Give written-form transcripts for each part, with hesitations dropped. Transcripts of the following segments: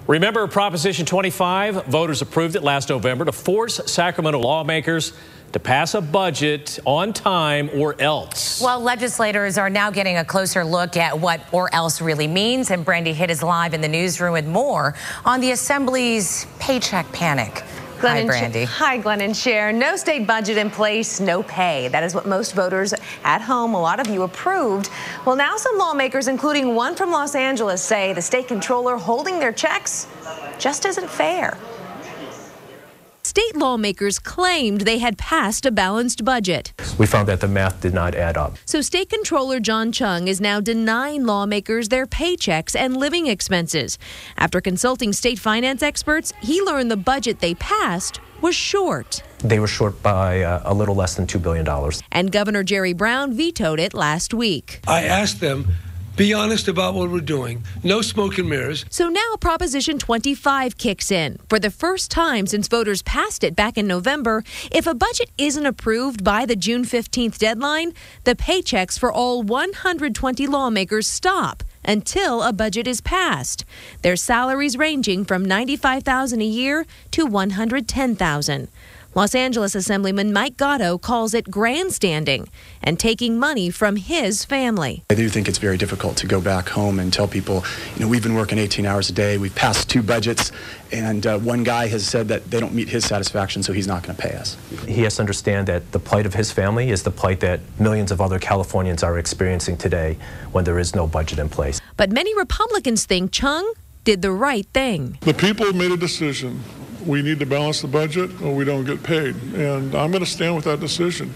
Remember Proposition 25? Voters approved it last November to force Sacramento lawmakers to pass a budget on time or else. Well, legislators are now getting a closer look at what or else really means. And Brandi Hitt is live in the newsroom with more on the Assembly's paycheck panic. Hi, Brandi. Hi, Glenn and Cher. No state budget in place, no pay. That is what most voters at home, a lot of you, approved. Well, now some lawmakers, including one from Los Angeles, say the state controller holding their checks just isn't fair. State lawmakers claimed they had passed a balanced budget. We found that the math did not add up. So State Controller John Chung is now denying lawmakers their paychecks and living expenses. After consulting state finance experts, he learned the budget they passed was short. They were short by a little less than $2 billion. And Governor Jerry Brown vetoed it last week. I asked them, be honest about what we're doing. No smoke and mirrors. So now Proposition 25 kicks in. For the first time since voters passed it back in November, if a budget isn't approved by the June 15th deadline, the paychecks for all 120 lawmakers stop until a budget is passed. Their salaries ranging from $95,000 a year to $110,000. Los Angeles Assemblyman Mike Gatto calls it grandstanding and taking money from his family. I do think it's very difficult to go back home and tell people, we've been working 18 hours a day, we've passed 2 budgets, and one guy has said that they don't meet his satisfaction, so he's not going to pay us. He has to understand that the plight of his family is the plight that millions of other Californians are experiencing today when there is no budget in place. But many Republicans think Chung did the right thing. The people made a decision. We need to balance the budget or we don't get paid. And I'm going to stand with that decision.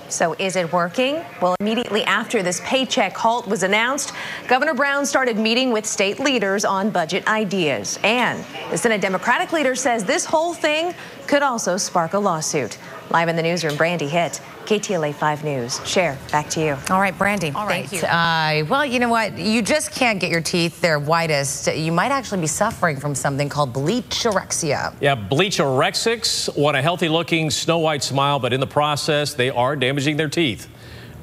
So is it working? Well, immediately after this paycheck halt was announced, Governor Brown started meeting with state leaders on budget ideas. And the Senate Democratic leader says this whole thing could also spark a lawsuit. Live in the newsroom, Brandi Hitt, KTLA 5 News. Cher, back to you. All right, Brandi. All right. Thank you. Well, you know what? You just can't get your teeth their whitest. You might actually be suffering from something called bleachorexia. Yeah, bleachorexics want a healthy-looking Snow White smile, but in the process, they are damaging their teeth.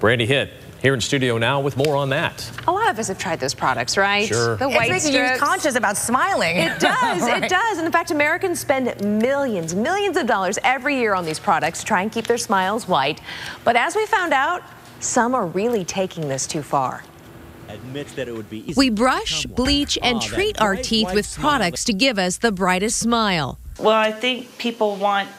Brandi Hitt here in studio now with more on that. A lot of us have tried those products, right? Sure. The white It's making you strips. conscious about smiling. It does. Right. It does. And in fact, Americans spend millions of dollars every year on these products to try and keep their smiles white. But as we found out, some are really taking this too far. Admits that it would be easy. We brush, bleach, and treat our teeth with products to give us the brightest smile. Well, I think people want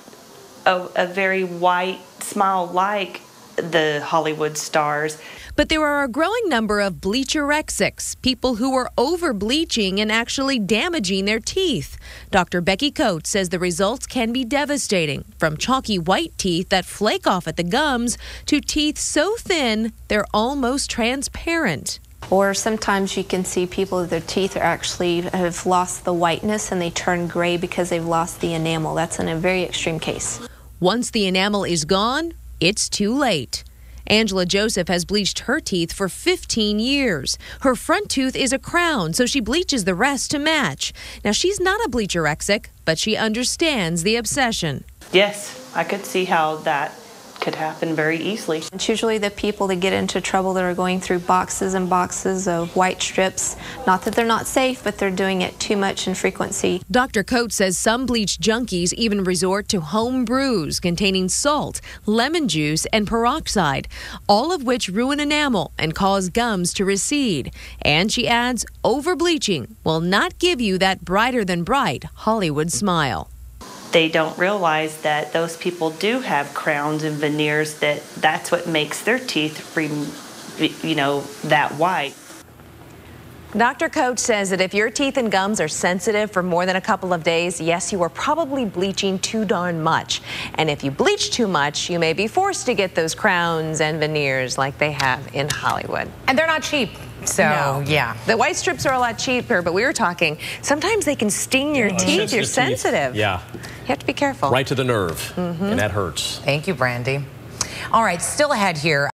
a very white smile like the Hollywood stars. But there are a growing number of bleachorexics, people who are over-bleaching and actually damaging their teeth. Dr. Becky Coates says the results can be devastating, from chalky white teeth that flake off at the gums to teeth so thin they're almost transparent. Or sometimes you can see people, their teeth are actually have lost the whiteness and they turn gray because they've lost the enamel. That's in a very extreme case. Once the enamel is gone, it's too late. Angela Joseph has bleached her teeth for 15 years. Her front tooth is a crown, so she bleaches the rest to match. Now, she's not a bleachorexic, but she understands the obsession. Yes, I could see how that could happen very easily. It's usually the people that get into trouble that are going through boxes and boxes of white strips. Not that they're not safe, but they're doing it too much in frequency. Dr. Coates says some bleach junkies even resort to home brews containing salt, lemon juice, and peroxide, all of which ruin enamel and cause gums to recede. And she adds, over-bleaching will not give you that brighter than bright Hollywood smile. They don't realize that those people do have crowns and veneers, that's what makes their teeth, that white. Dr. Coates says that if your teeth and gums are sensitive for more than a couple of days, yes, you are probably bleaching too darn much. And if you bleach too much, you may be forced to get those crowns and veneers like they have in Hollywood. And they're not cheap. So, no. Yeah. The white strips are a lot cheaper, but we were talking, sometimes they can sting your teeth. You're sensitive. Yeah. You have to be careful. Right to the nerve, and that hurts. Thank you, Brandi. All right, still ahead here.